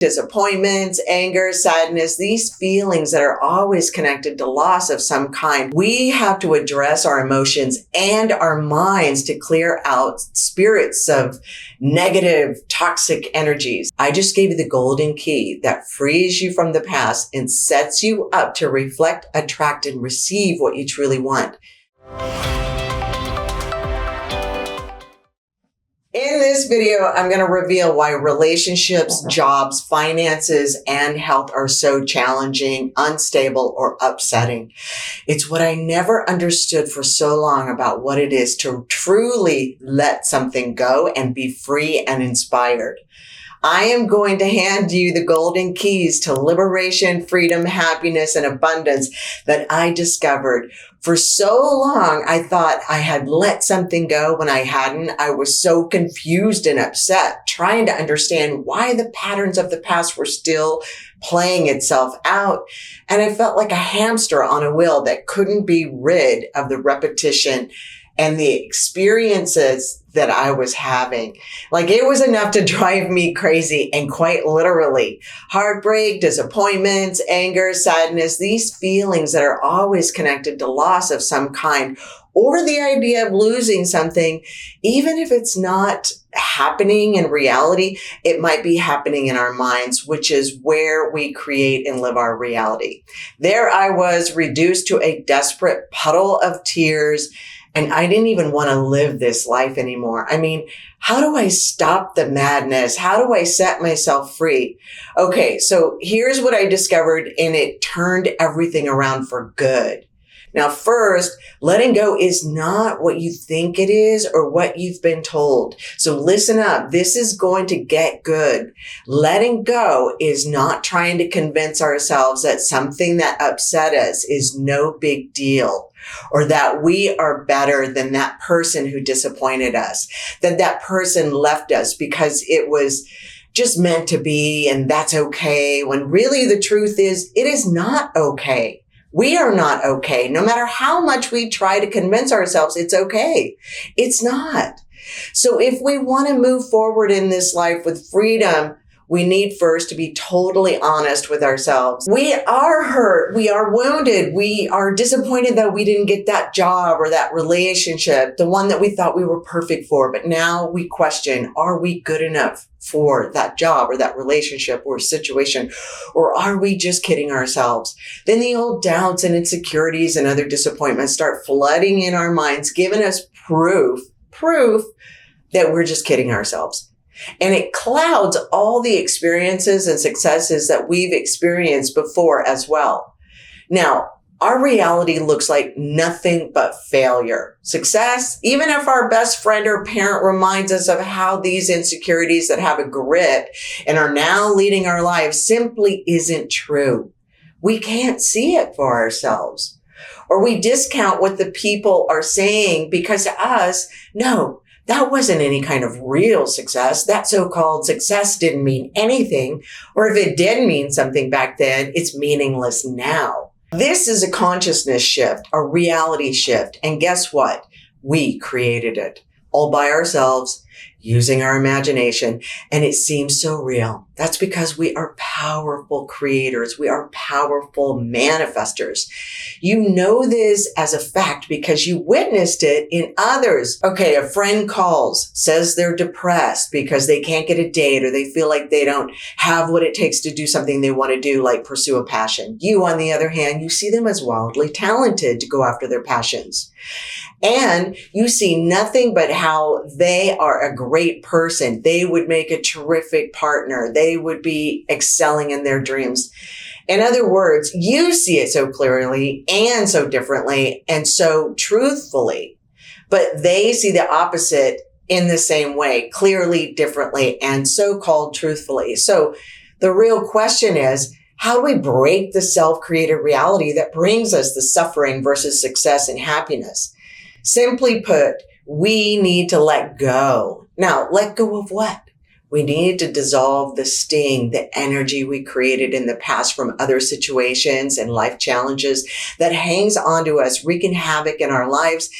disappointments, anger, sadness, these feelings that are always connected to loss of some kind. We have to address our emotions and our minds to clear out spirits of negative, toxic energies. I just gave you the golden key that frees you from the past and sets you up to reflect, attract, and receive what you truly want. In this video, I'm going to reveal why relationships, jobs, finances, and health are so challenging, unstable, or upsetting. It's what I never understood for so long about what it is to truly let something go and be free and inspired. I am going to hand you the golden keys to liberation, freedom, happiness, and abundance that I discovered. For so long, I thought I had let something go when I hadn't. I was so confused and upset, trying to understand why the patterns of the past were still playing itself out. And I felt like a hamster on a wheel that couldn't be rid of the repetition and the experiences that I was having. Like, it was enough to drive me crazy, and quite literally. Heartbreak, disappointments, anger, sadness, these feelings that are always connected to loss of some kind, or the idea of losing something, even if it's not happening in reality, it might be happening in our minds, which is where we create and live our reality. There I was, reduced to a desperate puddle of tears, and I didn't even want to live this life anymore. I mean, how do I stop the madness? How do I set myself free? Okay, so here's what I discovered, and it turned everything around for good. Now, first, letting go is not what you think it is or what you've been told. So listen up. This is going to get good. Letting go is not trying to convince ourselves that something that upset us is no big deal, or that we are better than that person who disappointed us, that that person left us because it was just meant to be and that's okay, when really the truth is it is not okay. We are not okay. No matter how much we try to convince ourselves it's okay, it's not. So if we want to move forward in this life with freedom, we need first to be totally honest with ourselves. We are hurt. We are wounded. We are disappointed that we didn't get that job or that relationship, the one that we thought we were perfect for. But now we question, are we good enough for that job or that relationship or situation? Or are we just kidding ourselves? Then the old doubts and insecurities and other disappointments start flooding in our minds, giving us proof that we're just kidding ourselves. And it clouds all the experiences and successes that we've experienced before as well. Now, our reality looks like nothing but failure. Success, even if our best friend or parent reminds us of how these insecurities that have a grip and are now leading our lives, simply isn't true. We can't see it for ourselves. Or we discount what the people are saying because to us, no, that wasn't any kind of real success. That so-called success didn't mean anything. Or if it did mean something back then, it's meaningless now. This is a consciousness shift, a reality shift. And guess what? We created it all by ourselves, using our imagination. And it seems so real. That's because we are powerful creators. We are powerful manifestors. You know this as a fact because you witnessed it in others. Okay, a friend calls, says they're depressed because they can't get a date or they feel like they don't have what it takes to do something they want to do, like pursue a passion. You, on the other hand, you see them as wildly talented to go after their passions. And you see nothing but how they are a great person. They would make a terrific partner. They would be excelling in their dreams. In other words, you see it so clearly and so differently and so truthfully, but they see the opposite in the same way, clearly, differently, and so-called truthfully. So the real question is, how do we break the self-created reality that brings us the suffering versus success and happiness? Simply put, we need to let go. Now, let go of what? We need to dissolve the sting, the energy we created in the past from other situations and life challenges that hangs onto us, wreaking havoc in our lives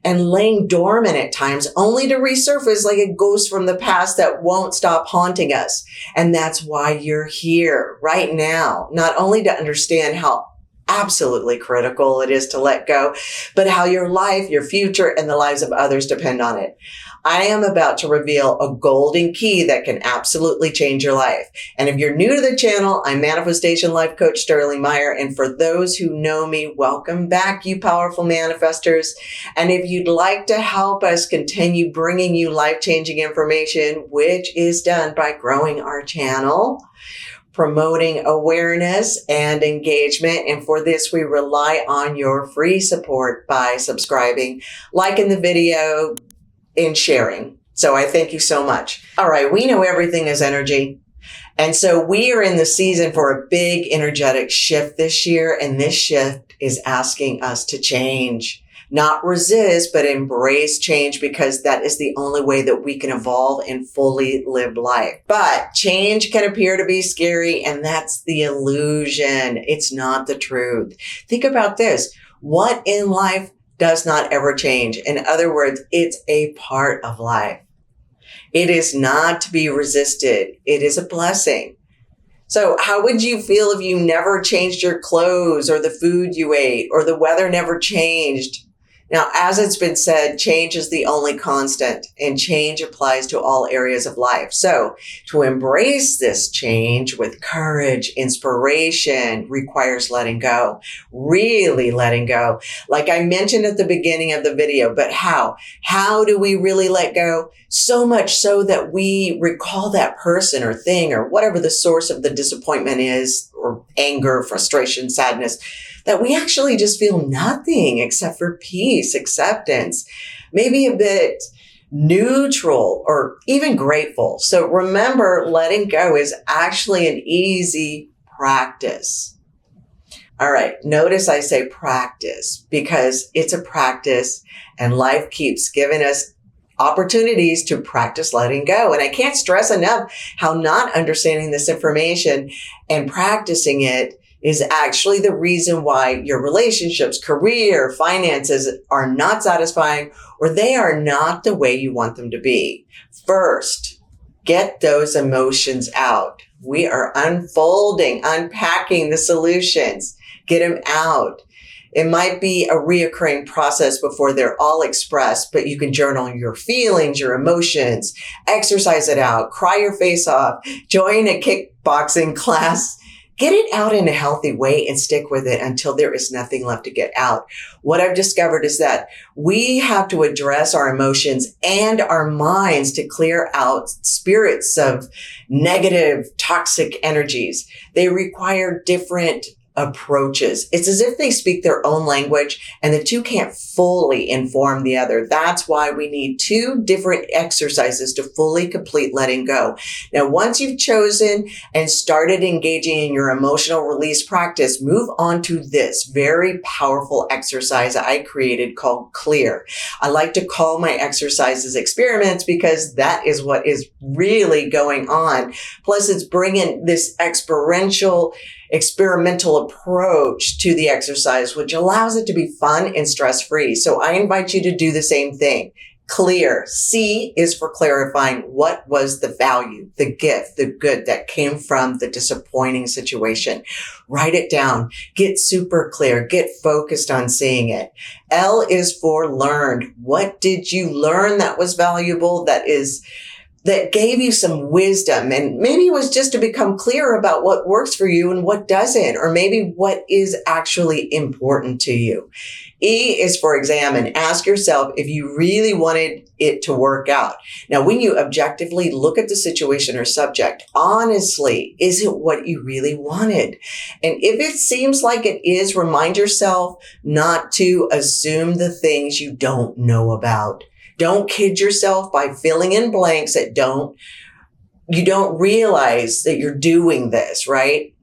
and laying dormant at times only to resurface like a ghost from the past that won't stop haunting us. And that's why you're here right now, not only to understand how absolutely critical it is to let go, but how your life, your future, and the lives of others depend on it. I am about to reveal a golden key that can absolutely change your life. And if you're new to the channel, I'm Manifestation Life Coach Sterling Meyer. And for those who know me, welcome back, you powerful manifestors. And if you'd like to help us continue bringing you life-changing information, which is done by growing our channel, promoting awareness and engagement. And for this, we rely on your free support by subscribing, liking the video, and sharing. So I thank you so much. All right. We know everything is energy. And so we are in the season for a big energetic shift this year. And this shift is asking us to change, not resist, but embrace change, because that is the only way that we can evolve and fully live life. But change can appear to be scary, and that's the illusion. It's not the truth. Think about this. What in life does not ever change? In other words, it's a part of life. It is not to be resisted. It is a blessing. So how would you feel if you never changed your clothes or the food you ate or the weather never changed? Now, as it's been said, change is the only constant, and change applies to all areas of life. So to embrace this change with courage, inspiration requires letting go, really letting go. Like I mentioned at the beginning of the video, but how? How do we really let go? So much so that we recall that person or thing or whatever the source of the disappointment is, or anger, frustration, sadness, that we actually just feel nothing except for peace, acceptance, maybe a bit neutral or even grateful. So remember, letting go is actually an easy practice. All right. Notice I say practice because it's a practice and life keeps giving us opportunities to practice letting go. And I can't stress enough how not understanding this information and practicing it is actually the reason why your relationships, career, finances are not satisfying, or they are not the way you want them to be. First, get those emotions out. We are unfolding, unpacking the solutions. Get them out. It might be a reoccurring process before they're all expressed, but you can journal your feelings, your emotions, exercise it out, cry your face off, join a kickboxing class. Get it out in a healthy way and stick with it until there is nothing left to get out. What I've discovered is that we have to address our emotions and our minds to clear out spirits of negative, toxic energies. They require different approaches. It's as if they speak their own language and the two can't fully inform the other. That's why we need two different exercises to fully complete letting go. Now, once you've chosen and started engaging in your emotional release practice, move on to this very powerful exercise I created called Clear. I like to call my exercises experiments because that is what is really going on. Plus, it's bringing this experimental approach to the exercise, which allows it to be fun and stress-free. So I invite you to do the same thing. Clear. C is for clarifying what was the value, the gift, the good that came from the disappointing situation. Write it down. Get super clear. Get focused on seeing it. L is for learned. What did you learn that was valuable, that gave you some wisdom? And maybe it was just to become clear about what works for you and what doesn't, or maybe what is actually important to you. E is for examine. Ask yourself if you really wanted it to work out. Now, when you objectively look at the situation or subject, honestly, is it what you really wanted? And if it seems like it is, remind yourself not to assume the things you don't know about. Don't kid yourself by filling in blanks that you don't realize that you're doing this, right?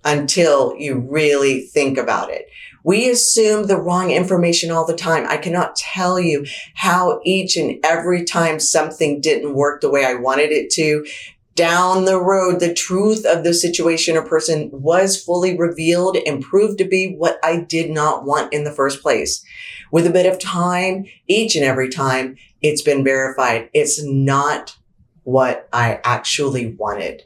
Until you really think about it. We assume the wrong information all the time. I cannot tell you how each and every time something didn't work the way I wanted it to, down the road, the truth of the situation or person was fully revealed and proved to be what I did not want in the first place. With a bit of time, each and every time, it's been verified. It's not what I actually wanted.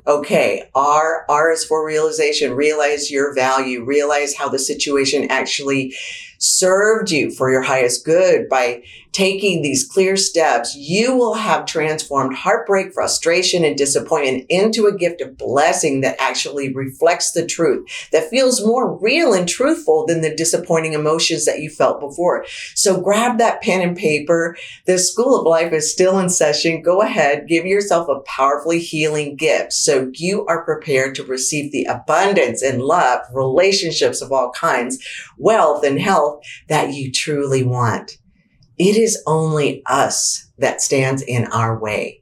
Okay, R is for realization. Realize your value. Realize how the situation actually served you for your highest good. By taking these clear steps, you will have transformed heartbreak, frustration, and disappointment into a gift of blessing that actually reflects the truth, that feels more real and truthful than the disappointing emotions that you felt before. So grab that pen and paper. The School of Life is still in session. Go ahead, give yourself a powerfully healing gift so you are prepared to receive the abundance and love, relationships of all kinds, wealth and health that you truly want. It is only us that stands in our way.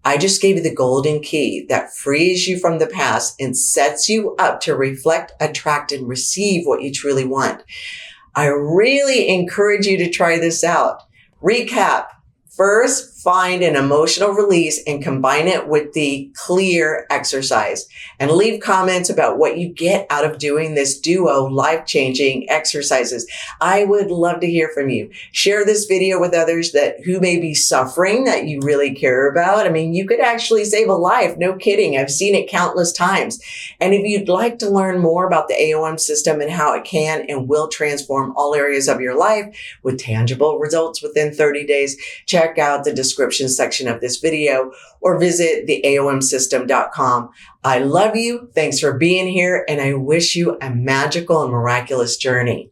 I just gave you the golden key that frees you from the past and sets you up to reflect, attract, and receive what you truly want. I really encourage you to try this out. Recap. First, find an emotional release and combine it with the clear exercise. And leave comments about what you get out of doing this duo life-changing exercises. I would love to hear from you. Share this video with others who may be suffering that you really care about. I mean, you could actually save a life. No kidding. I've seen it countless times. And if you'd like to learn more about the AOM system and how it can and will transform all areas of your life with tangible results within 30 days, check out the description section of this video or visit theaomsystem.com. I love you. Thanks for being here, and I wish you a magical and miraculous journey.